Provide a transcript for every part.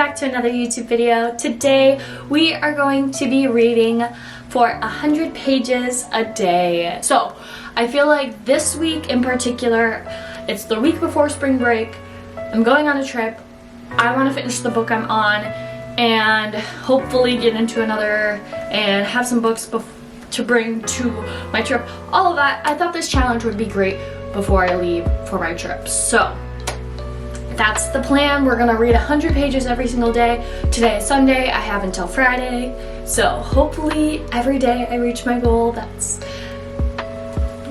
back to another YouTube video. Today we are going to be reading for 100 pages a day. So I feel like this week in particular, it's the week before spring break. I'm going on a trip. I want to finish the book I'm on and hopefully get into another and have some books to bring to my trip. All of that. I thought this challenge would be great before I leave for my trip. So that's the plan. We're gonna read 100 pages every single day. Today is Sunday. I have until Friday. So hopefully every day I reach my goal. That's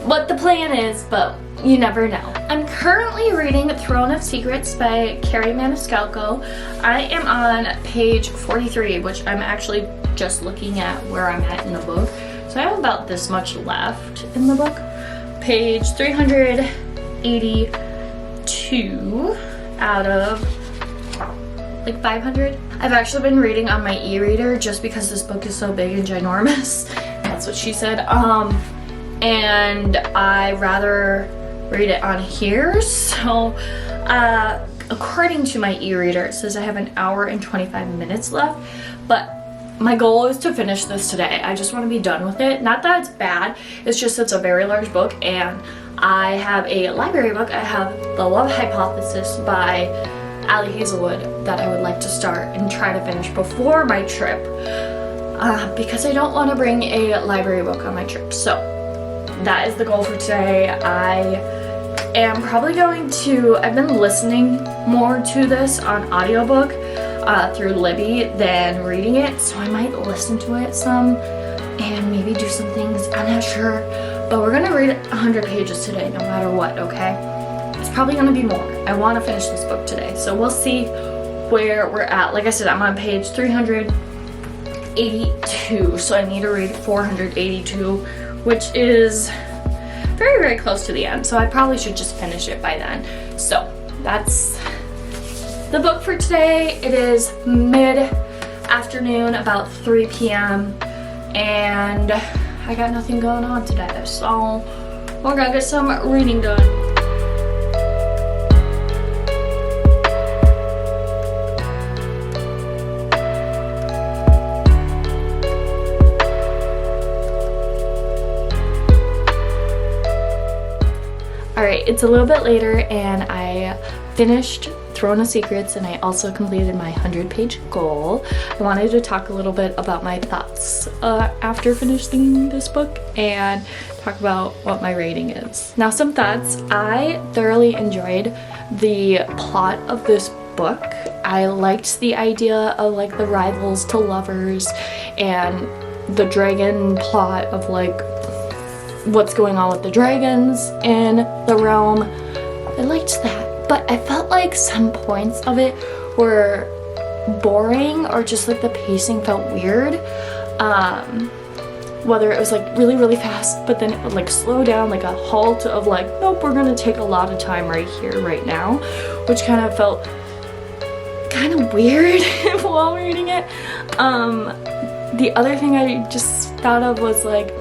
what the plan is, but you never know. I'm currently reading Throne of Secrets by Kerri Maniscalco. I am on page 43, which I'm actually just looking at where I'm at in the book. So I have about this much left in the book. Page 382 out of like 500. I've actually been reading on my e-reader just because this book is so big and ginormous. That's what she said. And I rather read it on here. So according to my e-reader, it says I have an hour and 25 minutes left, but my goal is to finish this today. I just want to be done with it. Not that it's bad, it's just it's a very large book, and I have a library book. I have The Love Hypothesis by Ali Hazelwood that I would like to start and try to finish before my trip because I don't want to bring a library book on my trip. So that is the goal for today. I am probably going to, I've been listening more to this on audiobook through Libby than reading it, so I might listen to it some and maybe do some things. I'm not sure, but we're gonna read 100 pages today no matter what, okay? It's probably gonna be more. I want to finish this book today, so we'll see where we're at. Like I said, I'm on page 382, so I need to read 482, which is very, very close to the end, so I probably should just finish it by then. So that's the book for today. It is mid-afternoon, about 3 p.m. and I got nothing going on today, so we're gonna get some reading done. Alright, it's a little bit later and I finished Throne of Secrets and I also completed my 100-page goal. I wanted to talk a little bit about my thoughts after finishing this book and talk about what my rating is. Now, some thoughts. I thoroughly enjoyed the plot of this book. I liked the idea of like the rivals to lovers and the dragon plot of like what's going on with the dragons in the realm. I liked that. But I felt like some points of it were boring or just like the pacing felt weird. Whether it was like really, really fast, but then it would like slow down, like a halt of like, nope, we're gonna take a lot of time right here, right now, which kind of felt kind of weird while reading it. The other thing I just thought of was like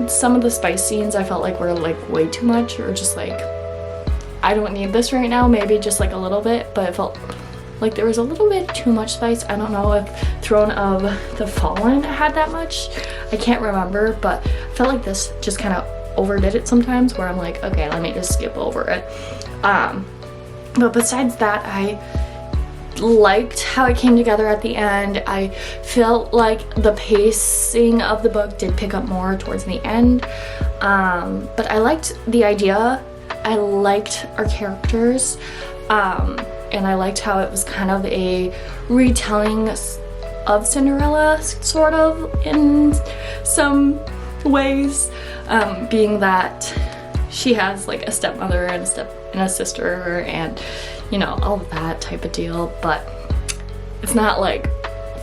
some of the spice scenes I felt like were like way too much, or just like, I don't need this right now, maybe just like a little bit, but it felt like there was a little bit too much spice. I don't know if Throne of the Fallen had that much. I can't remember, but I felt like this just kind of overdid it sometimes, where I'm like, okay, let me just skip over it. But besides that, I liked how it came together at the end. I felt like the pacing of the book did pick up more towards the end, but I liked the idea. I liked our characters, and I liked how it was kind of a retelling of Cinderella, sort of, in some ways, being that she has like a stepmother and a sister and, you know, all of that type of deal, but it's not like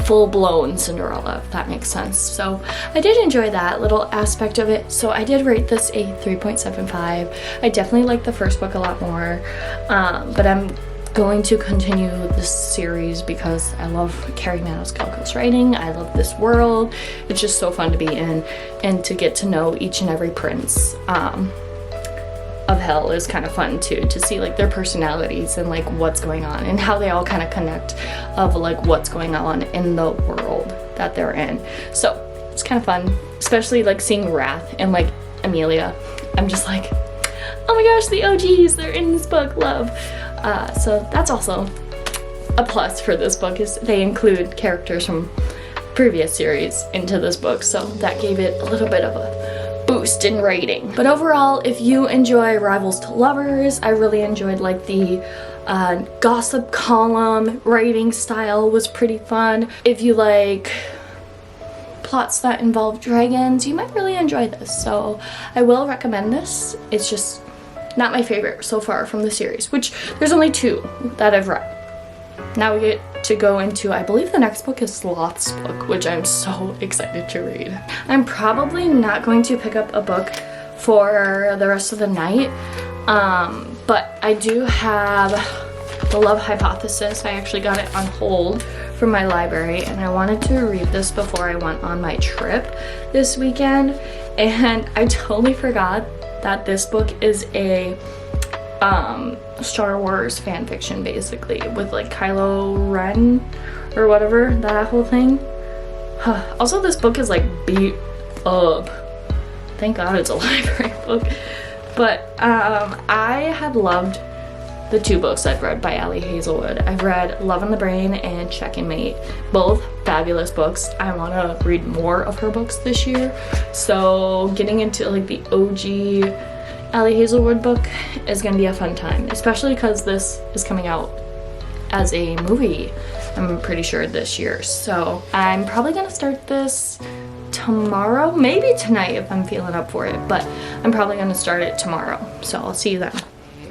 full-blown Cinderella, if that makes sense. So I did enjoy that little aspect of it, so I did rate this a 3.75. I definitely like the first book a lot more, but I'm going to continue this series because I love Kerri Maniscalco's writing. I love this world. It's just so fun to be in and to get to know each and every prince. of Hell is kind of fun too, to see like their personalities and like what's going on and how they all kind of connect of like what's going on in the world that they're in. So it's kind of fun, especially like seeing Wrath and like Amelia. I'm just like, oh my gosh, the OGs, they're in this book, love. So that's also a plus for this book, is they include characters from previous series into this book, so that gave it a little bit of a boost in rating. But overall, if you enjoy Rivals to Lovers, I really enjoyed like the gossip column writing style was pretty fun. If you like plots that involve dragons, you might really enjoy this, so I will recommend this. It's just not my favorite so far from the series, which there's only 2 that I've read. Now we get to go into, I believe the next book is Sloth's book, which I'm so excited to read. I'm probably not going to pick up a book for the rest of the night, but I do have The Love Hypothesis. I actually got it on hold from my library, and I wanted to read this before I went on my trip this weekend, and I totally forgot that this book is a Star Wars fan fiction, basically, with like Kylo Ren or whatever, that whole thing. Also, this book is like beat up. Thank God it's a library book. But I had loved the 2 books I've read by Ali Hazelwood. I've read Love in the Brain and Checkmate, both fabulous books. I want to read more of her books this year, so getting into like the OG Ali Hazelwood book is going to be a fun time, especially because this is coming out as a movie, I'm pretty sure, this year. So I'm probably going to start this tomorrow, maybe tonight if I'm feeling up for it, but I'm probably going to start it tomorrow, so I'll see you then.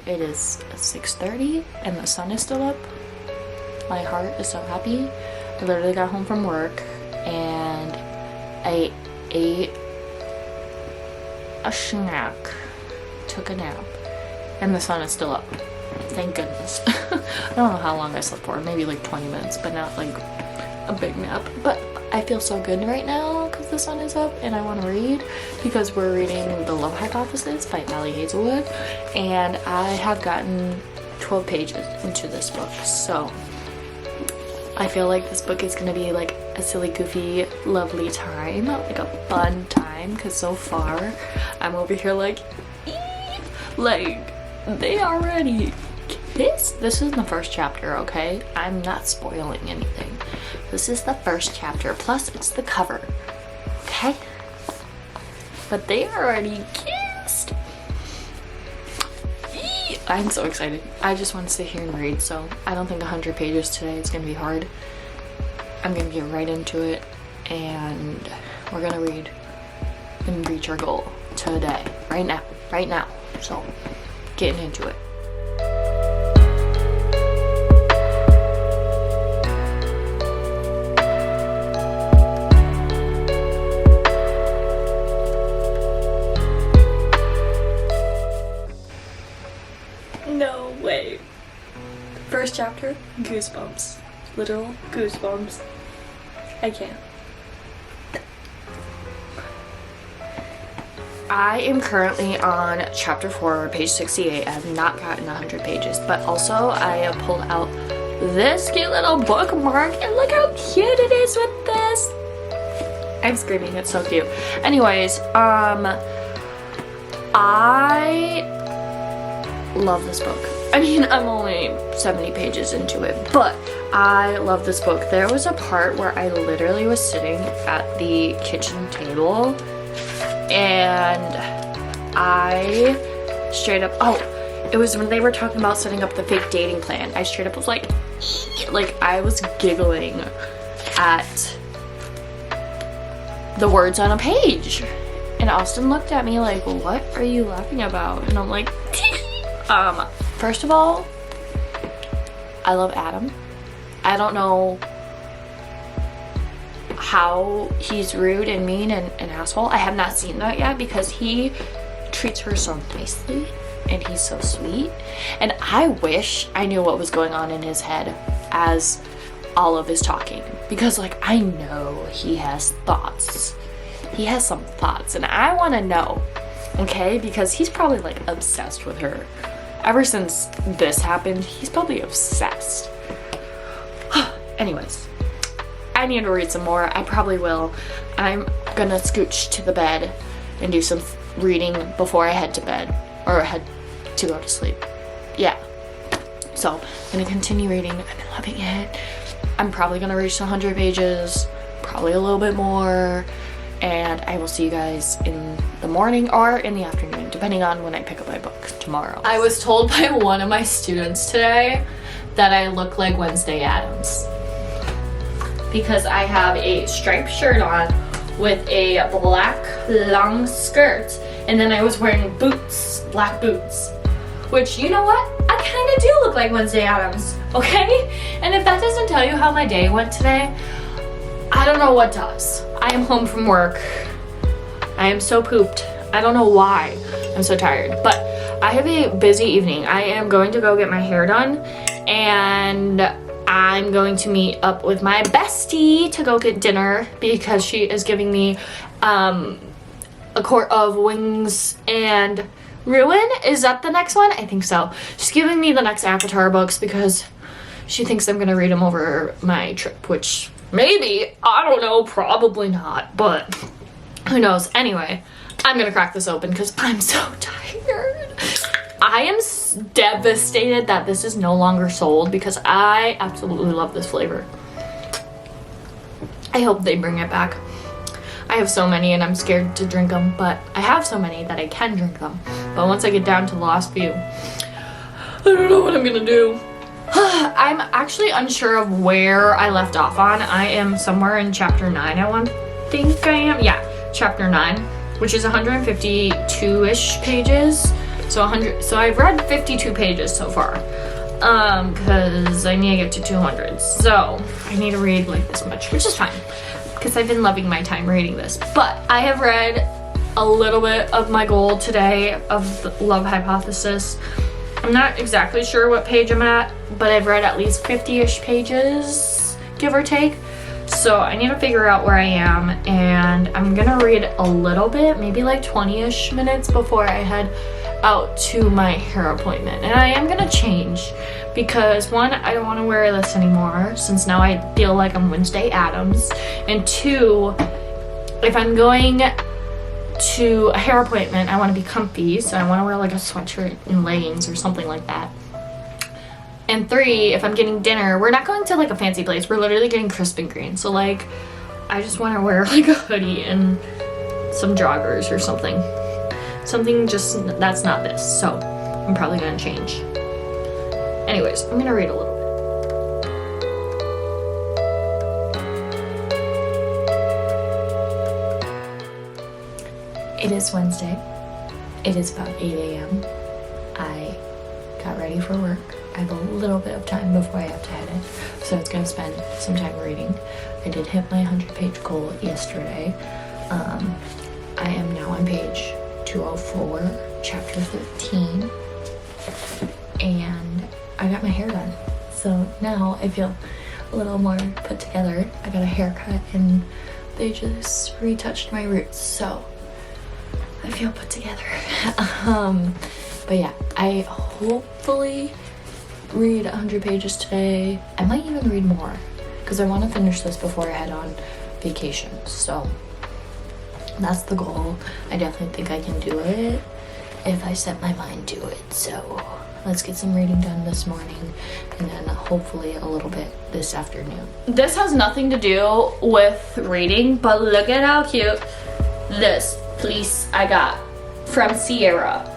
It is 6:30 and the sun is still up. My heart is so happy. I literally got home from work and I ate a snack, took a nap, and the sun is still up. Thank goodness. I don't know how long I slept for, maybe like 20 minutes, but not like a big nap. But I feel so good right now because the sun is up and I want to read, because we're reading The Love Hypothesis by Ali Hazelwood, and I have gotten 12 pages into this book, so I feel like this book is going to be like a silly, goofy, lovely time, like a fun time, because so far I'm over here like they already kissed. This is the first chapter, okay? I'm not spoiling anything. This is the first chapter, plus it's the cover, okay? But they already kissed. I'm so excited. I just want to sit here and read, so I don't think 100 pages today is going to be hard. I'm going to get right into it, and we're going to read and reach our goal today, right now. So, getting into it. No way. First chapter, goosebumps. Literal goosebumps. I can't. I am currently on chapter 4, page 68. I have not gotten 100 pages, but also I have pulled out this cute little bookmark, and look how cute it is with this. I'm screaming, it's so cute. Anyways, I love this book. I mean, I'm only 70 pages into it, but I love this book. There was a part where I literally was sitting at the kitchen table and I straight up, it was when they were talking about setting up the fake dating plan. I straight up was like I was giggling at the words on a page. And Austin looked at me like, what are you laughing about? And I'm like, first of all, I love Adam. I don't know how he's rude and mean and an asshole. I have not seen that yet because he treats her so nicely and he's so sweet. And I wish I knew what was going on in his head as Olive is talking, because like I know he has thoughts. He has some thoughts and I want to know okay? Because he's probably like obsessed with her. Ever since this happened, he's probably obsessed. Anyways, I need to read some more. I probably will. I'm gonna scooch to the bed and do some reading before I head to bed, or head to go to sleep. Yeah. So I'm gonna continue reading. I've been loving it. I'm probably gonna reach 100 pages, probably a little bit more, and I will see you guys in the morning or in the afternoon, depending on when I pick up my book tomorrow. I was told by one of my students today that I look like Wednesday Addams because I have a striped shirt on with a black long skirt, and then I was wearing boots, black boots, which, you know what? I kind of do look like Wednesday Addams, okay? And if that doesn't tell you how my day went today, I don't know what does. I am home from work. I am so pooped. I don't know why. I'm so tired. But I have a busy evening. I am going to go get my hair done, and I'm going to meet up with my bestie to go get dinner because she is giving me a quart of wings and ruin. Is that the next one? I think so. She's giving me the next Avatar books because she thinks I'm gonna read them over my trip, which maybe, I don't know, probably not, but who knows. Anyway, I'm gonna crack this open because I'm so tired. I am devastated that this is no longer sold because I absolutely love this flavor. I hope they bring it back. I have so many and I'm scared to drink them, but I have so many that I can drink them. But once I get down to the last few, I don't know what I'm gonna do. I'm actually unsure of where I left off on. I am somewhere in chapter 9, think I am. Yeah, chapter 9, which is 152-ish pages. So I've read 52 pages so far. Because I need to get to 200. So I need to read like this much, which is fine, because I've been loving my time reading this. But I have read a little bit of my goal today of the Love Hypothesis. I'm not exactly sure what page I'm at, but I've read at least 50-ish pages, give or take. So I need to figure out where I am, and I'm gonna read a little bit, maybe like 20-ish minutes before I head out to my hair appointment. And I am gonna change because, one, I don't want to wear this anymore since now I feel like I'm Wednesday Addams, and two, if I'm going to a hair appointment, I want to be comfy, so I want to wear like a sweatshirt and leggings or something like that. And three, if I'm getting dinner, we're not going to like a fancy place, we're literally getting Crisp and Green, so like I just want to wear like a hoodie and some joggers or something just that's not this. So I'm probably gonna change. Anyways, I'm gonna read a little bit. It is Wednesday. It is about 8 a.m. I got ready for work. I have a little bit of time before I have to head in, so it's gonna spend some time reading. I did hit my 100-page goal yesterday. I am now on page 204, chapter 13, and I got my hair done. So now I feel a little more put together. I got a haircut and they just retouched my roots, so I feel put together. But yeah, I hopefully read 100 pages today. I might even read more because I want to finish this before I head on vacation. So that's the goal. I definitely think I can do it if I set my mind to it. So let's get some reading done this morning and then hopefully a little bit this afternoon. This has nothing to do with reading, but look at how cute this fleece I got from Sierra.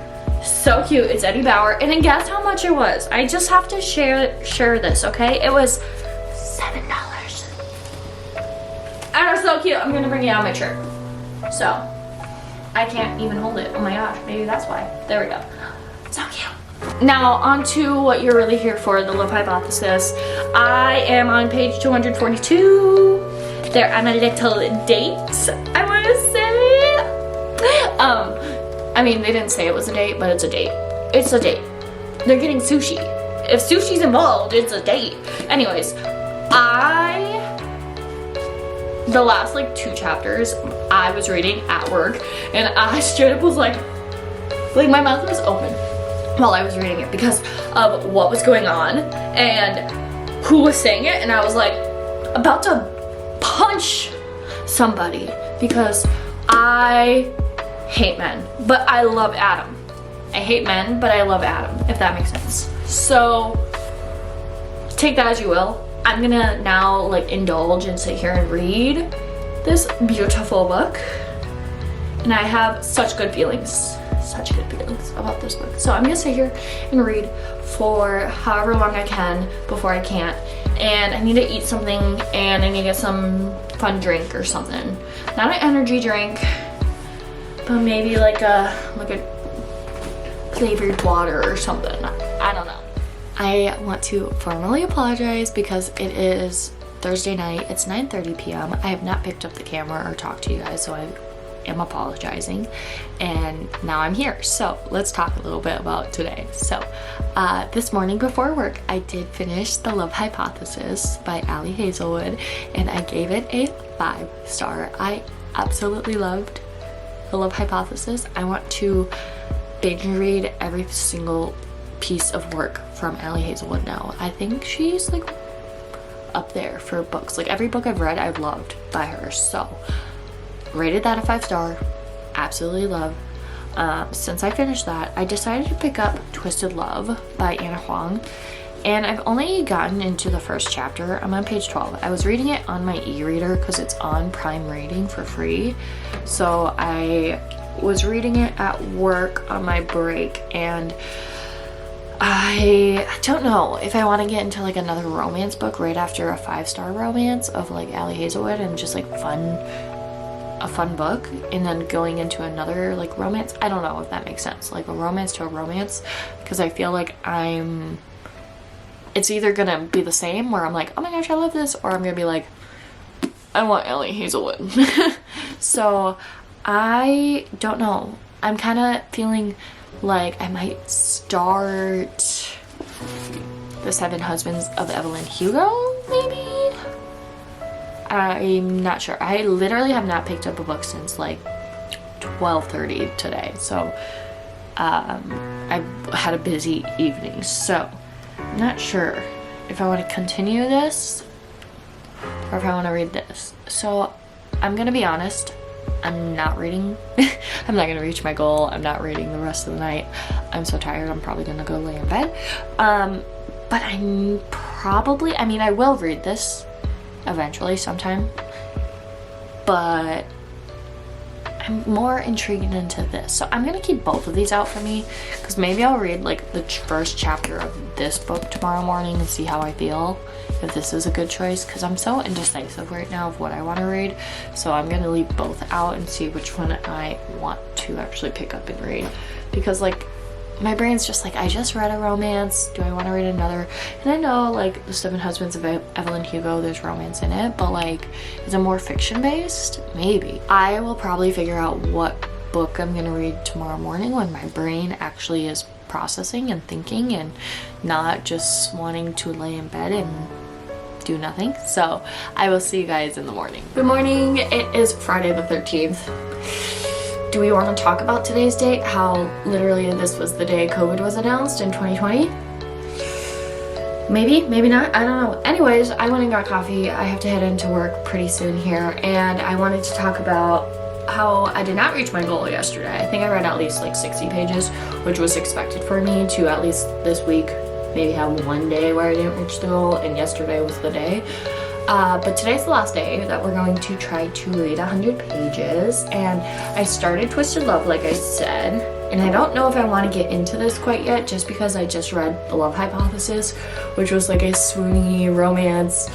So cute. It's Eddie Bauer, and then guess how much it was? I just have to share this, okay? It was $7. And it was so cute. I'm gonna bring it on my shirt. So I can't even hold it. Oh my gosh, maybe that's why. There we go. So cute. Now on to what you're really here for, the Love Hypothesis. I am on page 242. They're on a little date, I want to say. I mean, they didn't say it was a date, but it's a date. It's a date. They're getting sushi. If sushi's involved, it's a date. Anyways, the last like 2 chapters I was reading at work, and I straight up was like, Like my mouth was open while I was reading it because of what was going on and who was saying it, and I was like about to punch somebody because I hate men, but I love Adam. I hate men, but I love Adam, if that makes sense. So take that as you will. I'm gonna now like indulge and sit here and read this beautiful book, and I have such good feelings about this book. So I'm gonna sit here and read for however long I can before I can't, and I need to eat something and I need to get some fun drink or something. Not an energy drink, but maybe like a flavored water or something. I don't know. I want to formally apologize because it is Thursday night. It's 9:30 p.m. I have not picked up the camera or talked to you guys, so I am apologizing. And now I'm here. So let's talk a little bit about today. So this morning before work, I did finish The Love Hypothesis by Ali Hazelwood, and I gave it a 5-star. I absolutely loved The Love Hypothesis. I want to binge read every single piece of work from Ali Hazelwood now. I think she's like up there for books. Like every book I've read, I've loved by her. So rated that a 5-star. Absolutely love. Since I finished that, I decided to pick up Twisted Love by Anna Huang, and I've only gotten into the first chapter. I'm on page 12. I was reading it on my e-reader because it's on Prime Reading for free. So I was reading it at work on my break, and I don't know if I want to get into like another romance book right after a 5-star romance of like Ali Hazelwood and just like a fun book, and then going into another like romance. I don't know if that makes sense, like a romance to a romance, because I feel like it's either gonna be the same where I'm like, oh my gosh, I love this, or I'm gonna be like, I want Ali Hazelwood. So I don't know. I'm kind of feeling like I might start The Seven Husbands of Evelyn Hugo, maybe? I'm not sure. I literally have not picked up a book since like 12:30 today. So I had a busy evening. So I'm not sure if I want to continue this or if I want to read this. So I'm going to be honest. I'm not reading. I'm not gonna reach my goal. I'm not reading the rest of the night. I'm so tired. I'm probably gonna go lay in bed. But I mean, I will read this eventually sometime, but I'm more intrigued into this. So I'm gonna keep both of these out for me, because maybe I'll read like the first chapter of this book tomorrow morning and see how I feel, if this is a good choice, because I'm so indecisive right now of what I want to read. So I'm gonna leave both out and see which one I want to actually pick up and read, because like my brain's just like, I just read a romance, do I want to read another? And I know like The Seven Husbands of Evelyn Hugo, there's romance in it, but like, is it more fiction based? Maybe. I will probably figure out what book I'm gonna read tomorrow morning when my brain actually is processing and thinking and not just wanting to lay in bed and do nothing. So I will see you guys in the morning. Good morning. It is Friday the 13th. Do we want to talk about today's date? How literally this was the day COVID was announced in 2020? Maybe, maybe not. I don't know. Anyways, I went and got coffee. I have to head into work pretty soon here, and I wanted to talk about how I did not reach my goal yesterday. I think I read at least like 60 pages, which was expected for me to at least this week maybe have one day where I didn't reach the goal, and yesterday was the day. But today's the last day that we're going to try to read 100 pages, and I started Twisted Love like I said, and I don't know if I want to get into this quite yet, just because I just read The Love Hypothesis, which was like a swoony romance,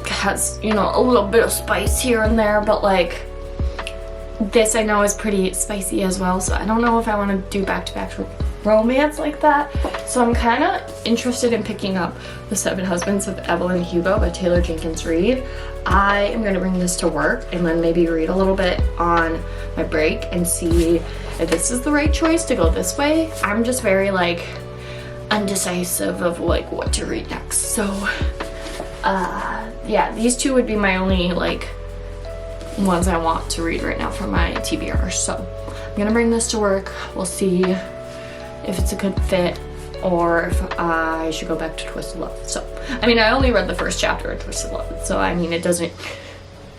has, you know, a little bit of spice here and there, but like this I know is pretty spicy as well, so I don't know if I want to do back-to-back romance like that. So I'm kind of interested in picking up The Seven Husbands of Evelyn Hugo by Taylor Jenkins Reid. I am going to bring this to work and then maybe read a little bit on my break and see if this is the right choice to go this way. I'm just very like undecisive of like what to read next. So yeah, these two would be my only like ones I want to read right now for my TBR. So I'm gonna bring this to work. We'll see if it's a good fit or if I should go back to Twisted Love. So, I mean, I only read the first chapter of Twisted Love, so I mean, it doesn't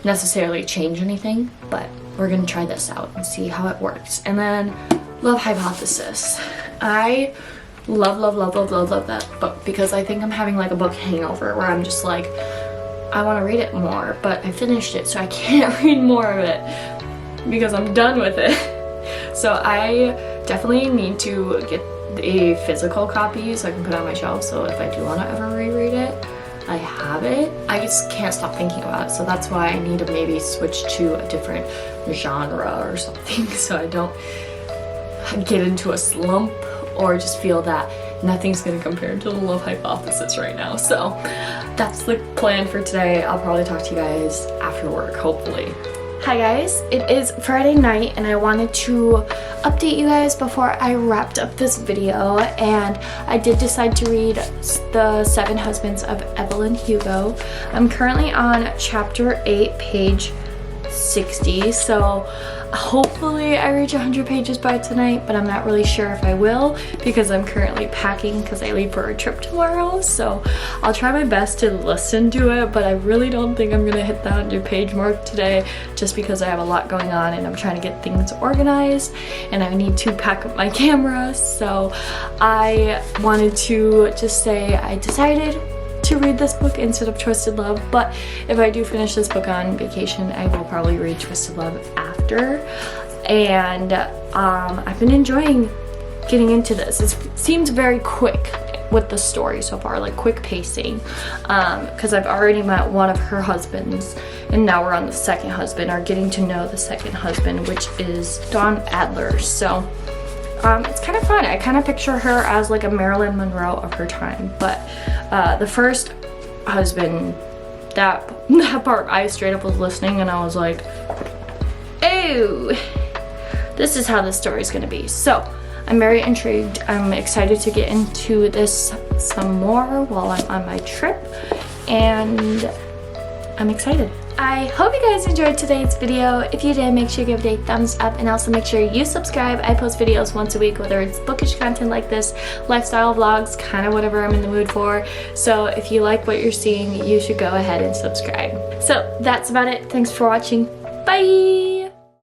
necessarily change anything, but we're gonna try this out and see how it works. And then Love Hypothesis. I love that book because I think I'm having like a book hangover where I'm just like, I want to read it more, but I finished it, so I can't read more of it because I'm done with it. So I definitely need to get a physical copy so I can put it on my shelf, so if I do want to ever reread it, I have it. I just can't stop thinking about it, so that's why I need to maybe switch to a different genre or something so I don't get into a slump or just feel that nothing's gonna compare to the Love Hypothesis right now. So that's the plan for today. I'll probably talk to you guys after work, hopefully. Hi guys, it is Friday night and I wanted to update you guys before I wrapped up this video, and I did decide to read The 7 Husbands of Evelyn Hugo. I'm currently on chapter 8, page 60, so hopefully I reach 100 pages by tonight, but I'm not really sure if I will because I'm currently packing because I leave for a trip tomorrow. So I'll try my best to listen to it, but I really don't think I'm gonna hit the 100 page mark today just because I have a lot going on and I'm trying to get things organized and I need to pack up my camera. So I wanted to just say I decided to read this book instead of Twisted Love, but if I do finish this book on vacation, I will probably read Twisted Love after. And I've been enjoying getting into this. It seems very quick with the story so far, like quick pacing, because I've already met one of her husbands and now we're on the second husband, or getting to know the second husband, which is Dawn Adler. So it's kind of fun. I kind of picture her as like a Marilyn Monroe of her time, but the first husband, that part I straight up was listening and I was like, oh, this is how this story is going to be. So I'm very intrigued. I'm excited to get into this some more while I'm on my trip, and I'm excited. I hope you guys enjoyed today's video. If you did, make sure you give it a thumbs up and also make sure you subscribe. I post videos once a week, whether it's bookish content like this, lifestyle vlogs, kind of whatever I'm in the mood for. So if you like what you're seeing, you should go ahead and subscribe. So that's about it. Thanks for watching. Bye!